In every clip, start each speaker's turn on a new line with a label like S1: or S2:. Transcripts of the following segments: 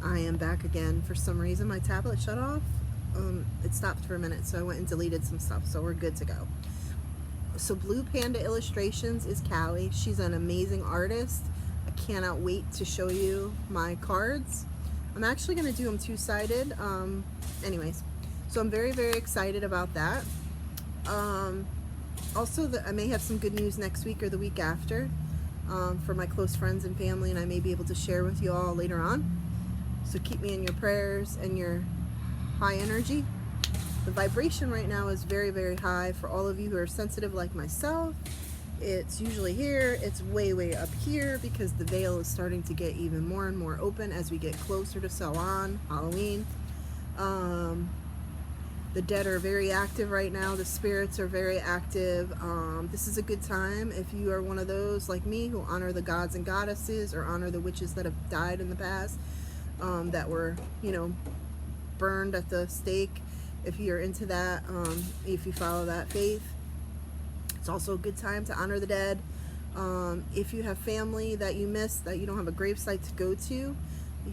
S1: I am back again. For some reason my tablet shut off. It stopped for a minute, so I went and deleted some stuff, so we're good to go. So Blue Panda Illustrations is Callie. She's an amazing artist. I cannot wait to show you my cards. I'm actually going to do them two-sided. Anyways, so I'm very, very excited about that. Also, I may have some good news next week or the week after for my close friends and family, and I may be able to share with you all later on. So keep me in your prayers and your high energy. The vibration right now is very, very high for all of you who are sensitive like myself. It's usually here. It's way, way up here because the veil is starting to get even more and more open as we get closer to Samhain, Halloween. The dead are very active right now. The spirits are very active. This is a good time if you are one of those like me who honor the gods and goddesses or honor the witches that have died in the past, that were, you know, burned at the stake. If you're into that, if you follow that faith, it's also a good time to honor the dead. If you have family that you miss, that you don't have a gravesite to go to,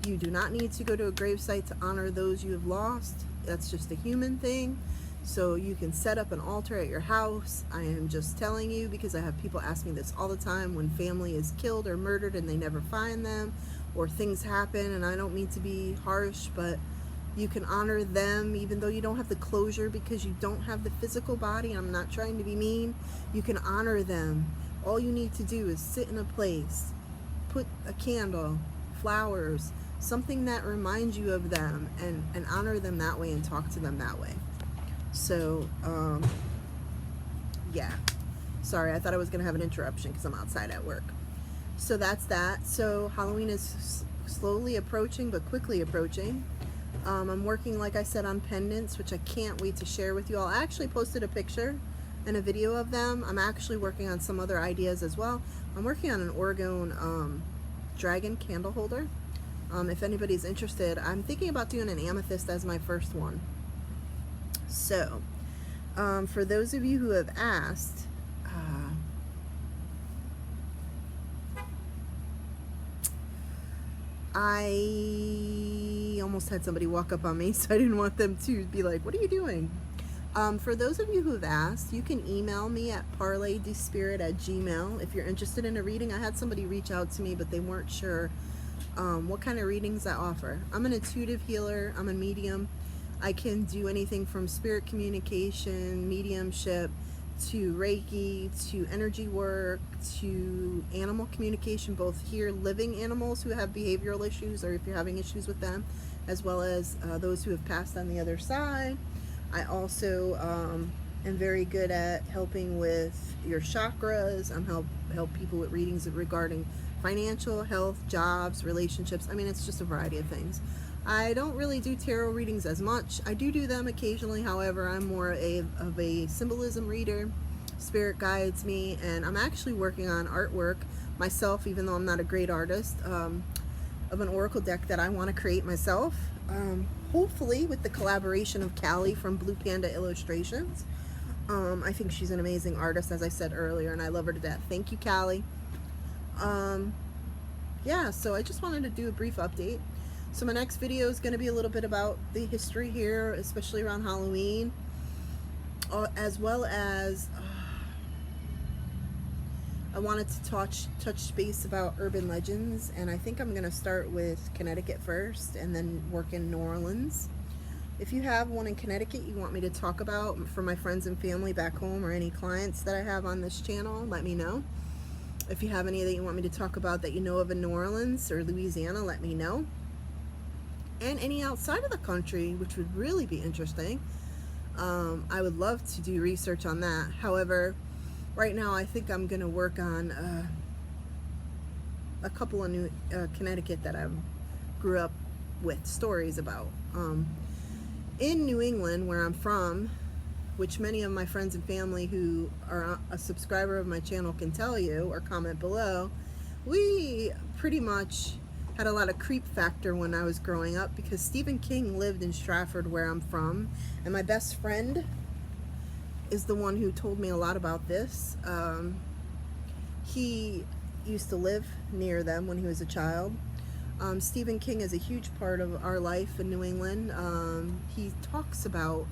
S1: you do not need to go to a gravesite to honor those you have lost. That's just a human thing. So you can set up an altar at your house. I am just telling you because I have people ask me this all the time when family is killed or murdered and they never find them, or things happen, and I don't mean to be harsh, but you can honor them even though you don't have the closure because you don't have the physical body. I'm not trying to be mean. You can honor them. All you need to do is sit in a place, put a candle, flowers, something that reminds you of them, and honor them that way and talk to them that way. So, yeah. Sorry, I thought I was going to have an interruption because I'm outside at work. So that's that. So Halloween is slowly approaching, but quickly approaching. I'm working, like I said, on pendants, which I can't wait to share with you all. I actually posted a picture and a video of them. I'm actually working on some other ideas as well. I'm working on an orgone dragon candle holder. If anybody's interested, I'm thinking about doing an amethyst as my first one. So, for those of you who have asked, I almost had somebody walk up on me, so I didn't want them to be like, what are you doing? For those of you who have asked, you can email me at parlayduspirit@gmail.com if you're interested in a reading. I had somebody reach out to me, but they weren't sure what kind of readings I offer. I'm an intuitive healer. I'm a medium. I can do anything from spirit communication, mediumship, to Reiki, to energy work, to animal communication, both here living animals who have behavioral issues or if you're having issues with them, as well as those who have passed on the other side. I also am very good at helping with your chakras. I'm help people with readings regarding financial, health, jobs, relationships. I mean, it's just a variety of things. I don't really do tarot readings as much. I do them occasionally. However, I'm more of a symbolism reader. Spirit guides me, and I'm actually working on artwork myself, even though I'm not a great artist, of an oracle deck that I want to create myself. Hopefully with the collaboration of Callie from Blue Panda Illustrations. I think she's an amazing artist, as I said earlier, and I love her to death. Thank you, Callie. Yeah, so I just wanted to do a brief update. So my next video is going to be a little bit about the history here, especially around Halloween, as well as I wanted to touch base about urban legends, and I think I'm going to start with Connecticut first and then work in New Orleans. If you have one in Connecticut you want me to talk about for my friends and family back home, or any clients that I have on this channel, let me know. If you have any that you want me to talk about that you know of in New Orleans or Louisiana, let me know. And any outside of the country, which would really be interesting. I would love to do research on that. However, right now I think I'm going to work on a couple of Connecticut that I grew up with stories about. In New England, where I'm from, which many of my friends and family who are a subscriber of my channel can tell you or comment below, we pretty much had a lot of creep factor when I was growing up because Stephen King lived in Stratford, where I'm from, and my best friend is the one who told me a lot about this. He used to live near them when he was a child. Stephen King is a huge part of our life in New England. He talks about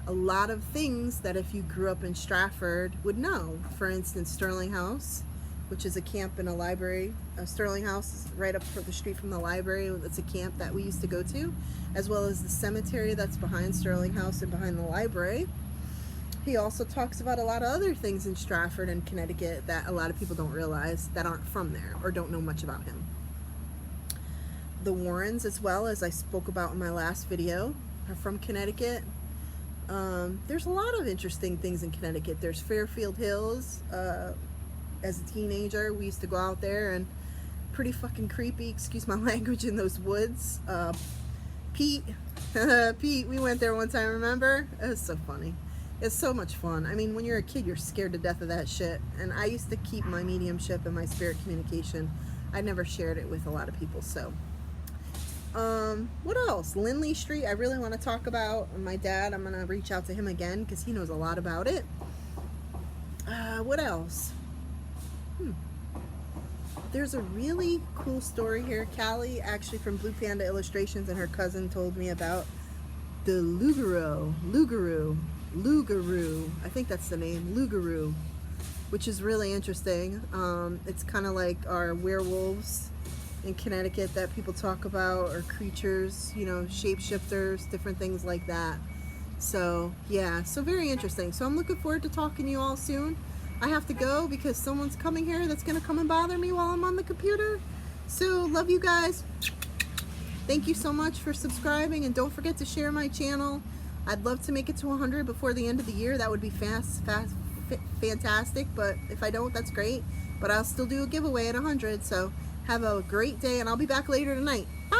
S1: a lot of things that if you grew up in Stratford would know. For instance, Sterling House, which is a camp and a library. Sterling House is right up the street from the library. It's a camp that we used to go to, as well as the cemetery that's behind Sterling House and behind the library. He also talks about a lot of other things in Stratford and Connecticut that a lot of people don't realize, that aren't from there or don't know much about him. The Warrens, as well, as I spoke about in my last video, are from Connecticut. There's a lot of interesting things in Connecticut. There's Fairfield Hills. As a teenager, we used to go out there, and pretty fucking creepy, excuse my language, in those woods. Pete, Pete, we went there one time, remember? It was so funny. It's so much fun. I mean, when you're a kid, you're scared to death of that shit. And I used to keep my mediumship and my spirit communication. I never shared it with a lot of people, so. What else? Lindley Street, I really want to talk about. My dad, I'm going to reach out to him again because he knows a lot about it. What else? There's a really cool story here. Callie, actually from Blue Panda Illustrations, and her cousin told me about the Lugaroo, I think that's the name, Lugaroo, which is really interesting. It's kind of like our werewolves in Connecticut that people talk about, or creatures, you know, shapeshifters, different things like that. So yeah, so very interesting. So I'm looking forward to talking to you all soon. I have to go because someone's coming here that's gonna come and bother me while I'm on the computer. So love you guys. Thank you so much for subscribing, and don't forget to share my channel. I'd love to make it to 100 before the end of the year. That would be fantastic, but if I don't, that's great. But I'll still do a giveaway at 100. So have a great day, and I'll be back later tonight. Bye.